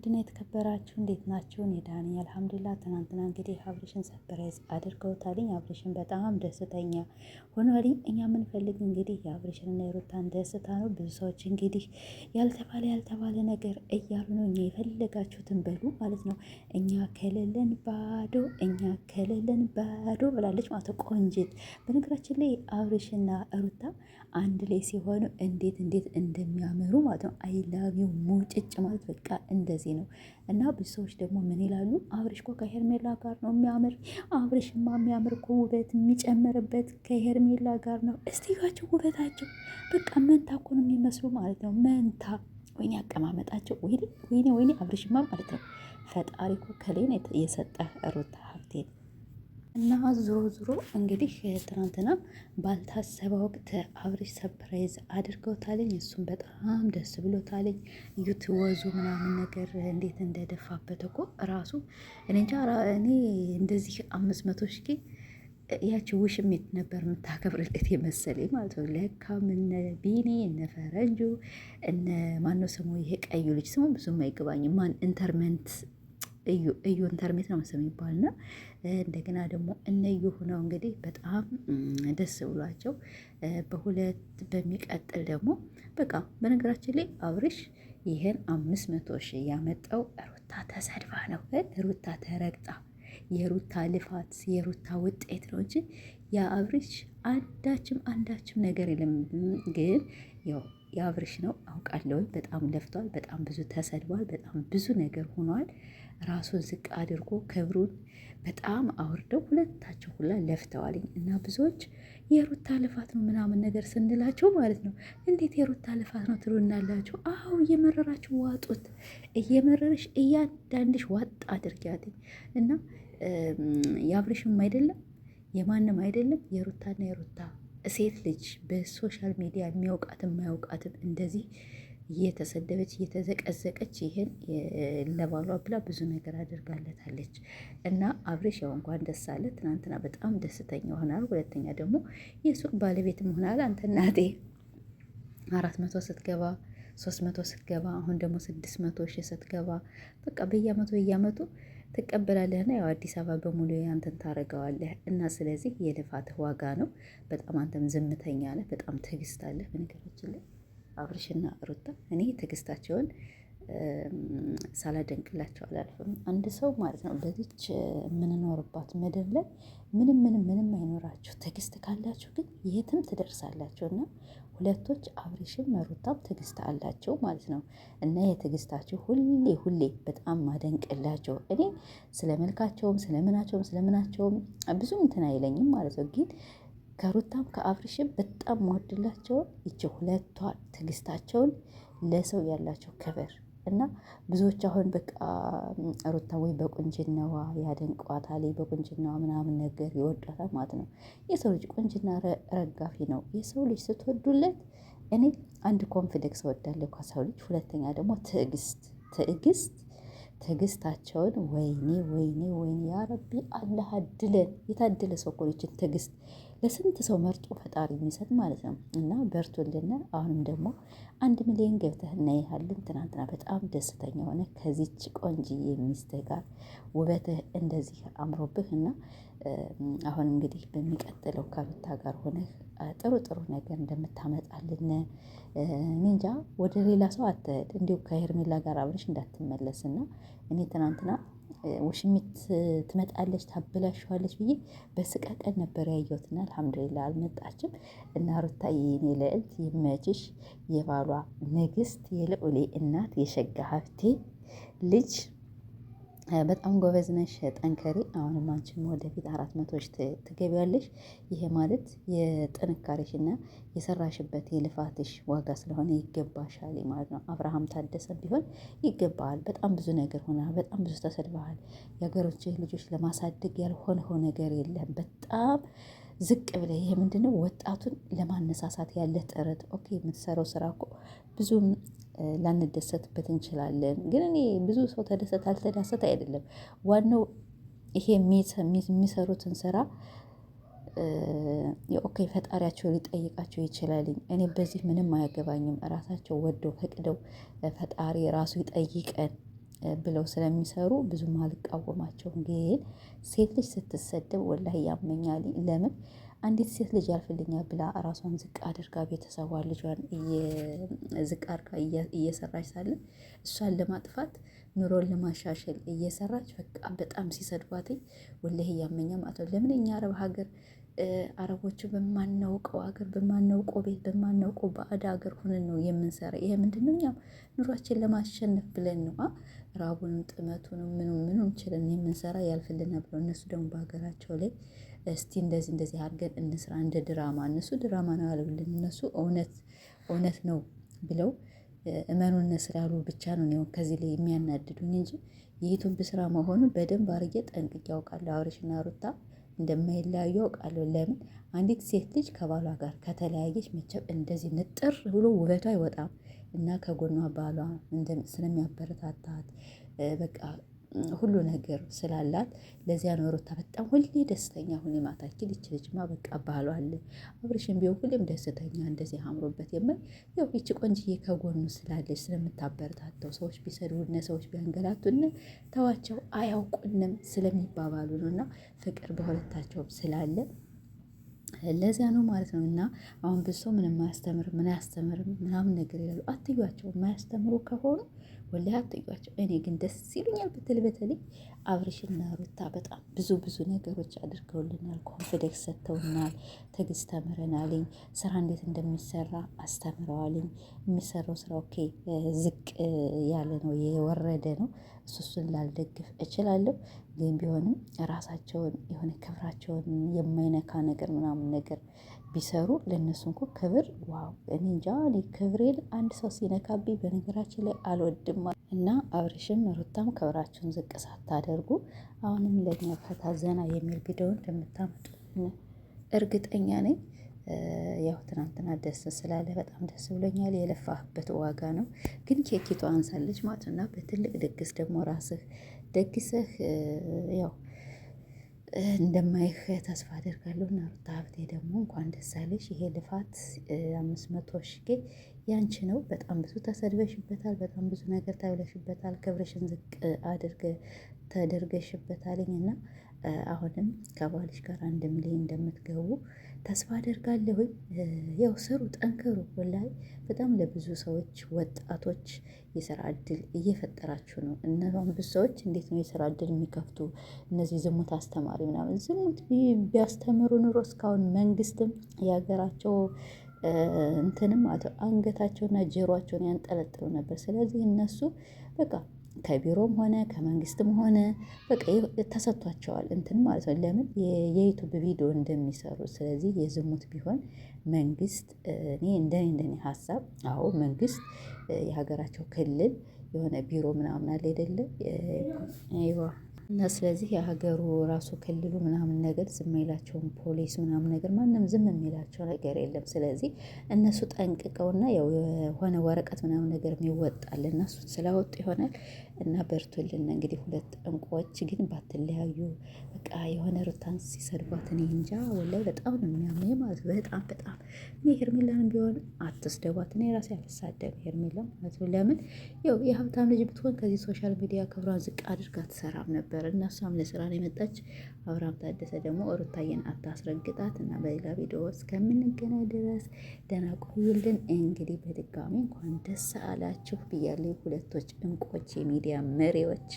ውድና የተከበራችሁ እንዴት ናችሁ? እኔ ዳኒ አልሐምዱሊላህ። ትናንትና እንግዲህ አብርሽን ሰርፕራይዝ አድርገውታልኝ። አብርሽን በጣም ደስተኛ ሆኗልኝ። እኛ የምንፈልግ እንግዲህ የአብርሽንና የሩታን ደስታ ነው። ብዙ ሰዎች እንግዲህ ያልተባለ ነገር እያሉ ነው። እኛ የፈለጋችሁትን በሉ ማለት ነው። እኛ ከሌለን ባዶ ብላለች ማለት ነው ቆንጅት። በነገራችን ላይ አብርሽና ሩታ አንድ ላይ ሲሆኑ እንዴት እንደሚያምሩ ማለት ነው። አይላቪው ሙጭጭ ማለት በቃ እንደዚህ ነው። እና ብዙ ሰዎች ደግሞ ምን ይላሉ? አብርሽ እኮ ከሄርሜላ ጋር ነው የሚያምር። አብርሽማ የሚያምር እኮ ውበት የሚጨምርበት ከሄርሜላ ጋር ነው። እስቲ ያቸው ውበታቸው በቃ መንታ እኮ ነው የሚመስሉ ማለት ነው። መንታ ወይኔ አቀማመጣቸው፣ ወይኔ አብርሽማ ማለት ነው። ፈጣሪ እኮ ከሌን የሰጠ ሩታ ሀብቴን እና ዞሮ እንግዲህ ትናንትና ባልታሰበ ወቅት አብርሽ ሰርፕራይዝ አድርገውታለኝ። እሱም በጣም ደስ ብሎታለኝ። ዩትወዙ ምናምን ነገር እንዴት እንደደፋበት እኮ ራሱ እኔ እንጃ። እኔ እንደዚህ 500 ሺህ ያቺ ውሽሜት ነበር የምታከብርለት የመሰለኝ ማለት ነው። ለካም እነ ቢኒ እነ ፈረንጁ እነ ማነው ስሙ ይሄ ቀዩ ልጅ ስሙ ብዙም አይገባኝም። ማን ኢንተርመንት እዩ ኢንተርሜት ነው መሰለኝ የሚባልና እንደገና ደግሞ እነዩ ሆነው እንግዲህ በጣም ደስ ብሏቸው በሁለት በሚቀጥል ደግሞ በቃ በነገራችን ላይ አብርሽ ይሄን 500 ሺህ ያመጣው ሩታ ተሰድባ ነው። ሩታ ተረግጣ የሩታ ልፋት የሩታ ውጤት ነው እንጂ የአብርሽ አንዳችም ነገር የለም። ግን ያው የአብርሽ ነው አውቃለሁ። በጣም ለፍቷል። በጣም ብዙ ተሰድቧል። በጣም ብዙ ነገር ሆኗል። ራሱን ዝቅ አድርጎ ክብሩን በጣም አውርደው ሁለታቸው ሁላ ለፍተዋልኝ እና ብዙዎች የሩታ ልፋት ነው ምናምን ነገር ስንላቸው ማለት ነው። እንዴት የሩታ ልፋት ነው ትሉናላችሁ? አዎ እየመረራችሁ ዋጡት። እየመረረሽ እያንዳንድሽ ዋጥ አድርጊያትኝ እና የአብርሽም አይደለም የማንም አይደለም የሩታና የሩታ ሴት ልጅ በሶሻል ሚዲያ የሚያውቃትም የማያውቃትም እንደዚህ እየተሰደበች እየተዘቀዘቀች ይሄን ለባሏ ብላ ብዙ ነገር አድርጋለታለች። እና አብርሽ ያው እንኳን ደስ አለ። ትናንትና በጣም ደስተኛ ሆናል። ሁለተኛ ደግሞ የሱቅ ባለቤትም ሆናል። አንተ እናቴ 400 ስትገባ 300 ስትገባ አሁን ደግሞ 600 ሺህ ስትገባ በቃ በየአመቱ ትቀበላለህና ያው አዲስ አበባ በሙሉ አንተን ታረገዋለህ። እና ስለዚህ የልፋትህ ዋጋ ነው። በጣም አንተም ዝምተኛ ነህ። በጣም ትዕግስት አለህ። በነገራችን ላይ አብርሽና ሩታ እኔ ትዕግስታቸውን ሳላደንቅላቸው አላልፍም። አንድ ሰው ማለት ነው በዚች የምንኖርባት ምድር ላይ ምንም አይኖራችሁ ትዕግስት ካላችሁ ግን የትም ትደርሳላችሁ። እና ሁለቶች አብርሽም ሩታም ትዕግስት አላቸው ማለት ነው። እና የትዕግስታቸው ሁሌ በጣም ማደንቅላቸው። እኔ ስለመልካቸውም ስለምናቸውም ብዙም እንትን አይለኝም ማለት ነው። ግን ከሩታም ከአብርሽም በጣም ወድላቸው ይቺ ሁለቷ ትዕግስታቸውን ለሰው ያላቸው ክብር እና ብዙዎች አሁን በቃ ሩታ ወይ በቁንጅናዋ ያደንቋታል፣ በቁንጅናዋ ምናምን ነገር ይወዷታል ማለት ነው። የሰው ልጅ ቁንጅና ረጋፊ ነው። የሰው ልጅ ስትወዱለት እኔ አንድ ኮንፊደንስ እወዳለሁ ከሰው ልጅ። ሁለተኛ ደግሞ ትዕግስታቸውን ወይኔ ያ ረቢ አላህ አድለን። የታደለ ሰው እኮ ይችን ትዕግስት ለስንት ሰው መርጦ ፈጣሪ የሚሰጥ ማለት ነው። እና በርቶልን። አሁንም ደግሞ 1 ሚሊዮን ገብተህ እናይሃለን። ትናንትና በጣም ደስተኛ ሆነ ከዚች ቆንጅዬ ሚስትህ ጋር ውበትህ እንደዚህ አምሮብህ እና አሁን እንግዲህ በሚቀጥለው ከሩታ ጋር ሆነህ ጥሩ ነገር እንደምታመጣልን እንጃ። ወደ ሌላ ሰው አትሄድ፣ እንዲሁ ከሄርሜላ ጋር አብረሽ እንዳትመለስና እኔ ትናንትና ውሽሚት ትመጣለች ታበላሸዋለች ብዬ በስቀቀን ነበር ያየሁትና አልሐምዱሊላህ አልመጣችም። እና ሩታዬ የኔ ልዕልት ይመችሽ፣ የባሏ ንግስት፣ የልዑሌ እናት፣ የሸጋ ሀብቴ ልጅ በጣም ጎበዝ ነሽ፣ ጠንከሪ። አሁንም አንቺም ወደፊት 400 ሺህ ትገቢያለሽ። ይሄ ማለት የጥንካሬሽና የሰራሽበት የልፋትሽ ዋጋ ስለሆነ ይገባሻል ማለት ነው። አብርሃም ታደሰ ቢሆን ይገባሃል። በጣም ብዙ ነገር ሆነሃል። በጣም ብዙ ተሰድበሃል። የሀገሮችህ ልጆች ለማሳደግ ያልሆነው ነገር የለም። በጣም ዝቅ ብለህ ይሄ ምንድነው ወጣቱን ለማነሳሳት ያለ ጥረት። ኦኬ የምትሰራው ስራ እኮ ብዙም ላንደሰትበት እንችላለን። ግን እኔ ብዙ ሰው ተደሰት አልተዳሰት አይደለም ዋናው ይሄ የሚሰሩትን ስራ ኦኬ ፈጣሪያቸው ሊጠይቃቸው ይችላል። እኔ በዚህ ምንም አያገባኝም። ራሳቸው ወደው ፈቅደው ፈጣሪ ራሱ ይጠይቀን ብለው ስለሚሰሩ ብዙም አልቃወማቸውም። ግን ሴት ልጅ ስትሰደብ ወላሂ ያመኛል። ለምን አንዲት ሴት ልጅ ያልፍልኛል ብላ ራሷን ዝቅ አድርጋ ቤተሰቧን ልጇን ዝቅ አድርጋ እየሰራች ሳለ እሷን ለማጥፋት ኑሮን ለማሻሸል እየሰራች በቃ በጣም ሲሰድቧትኝ ወላሂ ያመኛል ማለት ነው። ለምን እኛ አረብ ሀገር አረቦቹ በማናውቀው ሀገር በማናውቀው ቤት በማናውቀው ባዕድ ሀገር ሆነን ነው የምንሰራ። ይሄ ምንድን ነው? እኛም ኑሯችን ለማሸነፍ ብለን ነው ራቡንም ጥመቱንም ምኑም ችለን የምንሰራ ያልፍልና ብለው እነሱ ደግሞ በሀገራቸው ላይ እስቲ እንደዚህ አድርገን እንስራ እንደ ድራማ። እነሱ ድራማ ነው ያሉልን፣ እነሱ እውነት ነው ብለው እመኑን ስላሉ ብቻ ነው ከዚህ ላይ የሚያናድዱኝ እንጂ የዩቱብ ስራ መሆኑን በደንብ አድርጌ ጠንቅቄ ያውቃለሁ። አብርሽና ሩታ እንደማይለያዩ አውቃለሁ። ለምን አንዲት ሴት ልጅ ከባሏ ጋር ከተለያየች መቼም እንደዚህ ንጥር ብሎ ውበቷ አይወጣም እና ከጎኗ ባሏ ስለሚያበረታታት በቃ ሁሉ ነገር ስላላት ለዚያ ነው ሩታ በጣም ሁሌ ደስተኛ ሁሌ ማታችን ይች ልጅማ በቃ ባሏ አለ። አብርሽም ቢሆን ሁሌም ደስተኛ እንደዚህ አምሮበት የምል ያው ይቺ ቆንጅዬ ከጎኑ ስላለች ስለምታበረታተው ሰዎች ቢሰድቡነ ሰዎች ቢያንገላቱን ተዋቸው አያውቁንም ስለሚባባሉ ነው። እና ፍቅር በሁለታቸውም ስላለ ለዚያ ነው ማለት ነው። እና አሁን ብዙ ሰው ምንም አያስተምርም ምናምን ነገር ይላሉ። አትዩዋቸው፣ የማያስተምሩ ከሆኑ ወላሂ አትዩዋቸው። እኔ ግን ደስ ይሉኛል። በተለይ አብርሽና ሩታ በጣም ብዙ ነገሮች አድርገውልናል። ኮንፊደንስ ሰጥተውናል። ትዕግስት ተምረናልኝ። ስራ እንዴት እንደሚሰራ አስተምረዋልኝ። የሚሰራው ስራ ኦኬ ዝቅ ያለ ነው የወረደ ነው። እሱን ላልደግፍ እችላለሁ። ግን ቢሆንም ራሳቸውን የሆነ ክብራቸውን የማይነካ ነገር ምናምን ነገር ቢሰሩ ለእነሱ እንኳ ክብር ዋው! እኔ እንጃ ክብሬን አንድ ሰው ሲነካብኝ በነገራችን ላይ አልወድም። እና አብርሽም ሩታም ክብራቸውን ዝቅ ሳታደርጉ አሁንም ለኛ ፈታ ዘና የሚል ቪዲዮ እንደምታመጡ እርግጠኛ ነኝ። ያው ትናንትና ደስ ስላለ በጣም ደስ ብሎኛል። የለፋህበት ዋጋ ነው። ግን ኬኪቷ አንሳለች ማለት ነው። በትልቅ ድግስ ደግሞ ራስህ ደግሰህ ያው እንደማይህ ተስፋ አደርጋለሁ። እና ሩታ ሀብቴ ደግሞ እንኳን ደስ አለሽ። ይሄ ልፋት 500 ሺህ ያንቺ ነው። በጣም ብዙ ተሰድበሽበታል። በጣም ብዙ ነገር ታብለሽበታል። ክብርሽን ዝቅ ተደርገሽበታልኝ እና አሁንም ከባልሽ ጋር 1 ሚሊዮን እንደምትገቡ ተስፋ አደርጋለሁ። ያው ስሩ፣ ጠንክሩ። ወላሂ በጣም ለብዙ ሰዎች ወጣቶች የስራ እድል እየፈጠራችሁ ነው። እነዛም ብዙ ሰዎች እንዴት ነው የስራ እድል የሚከፍቱ? እነዚህ ዝሙት አስተማሪ ምናምን ዝሙት ቢያስተምሩ ኑሮ እስካሁን መንግስትም የሀገራቸው እንትንም አንገታቸውና ጆሯቸውን ያንጠለጥሉ ነበር። ስለዚህ እነሱ በቃ ከቢሮም ሆነ ከመንግስትም ሆነ በቃ ተሰጥቷቸዋል እንትን ማለት ነው። ለምን የዩቱብ ቪዲዮ እንደሚሰሩ። ስለዚህ የዝሙት ቢሆን መንግስት እኔ እንደኔ ሀሳብ አዎ መንግስት የሀገራቸው ክልል የሆነ ቢሮ ምናምን አለ አይደለም እና ስለዚህ የሀገሩ ራሱ ክልሉ ምናምን ነገር ዝም የሚላቸውን ፖሊስ ምናምን ነገር ማንም ዝም የሚላቸው ነገር የለም። ስለዚህ እነሱ ጠንቅቀውና ያው የሆነ ወረቀት ምናምን ነገር የሚወጣል እነሱ ስላወጡ ይሆናል። እና በርቱልን። እንግዲህ 2 እንቁዎች ግን ባትለያዩ በቃ የሆነ ሩታን ሲሰድቧት እኔ እንጃ ወላሂ በጣም ነው የሚያመኝ ማለት በጣም እኔ ሄርሜላንም ቢሆን አትስደቧት። እኔ ራሴ አልሳደብ ሄርሜላ ማለት ነው። ለምን ያው የሀብታም ልጅ ብትሆን ከዚህ ሶሻል ሚዲያ ክብሯን ዝቅ አድርጋ ትሰራም ነበር። እናሷም ለስራ ነው የመጣች። አብርሃም ታደሰ ደግሞ ሩታዬን አታስረግጣት። እና በሌላ ቪዲዮ እስከምንገናኝ ድረስ ደህና ቆዩልን። እንግዲህ በድጋሚ እንኳን ደስ አላችሁ ብያለሁ። 2 እንቁዎች የሚዲያ መሪዎች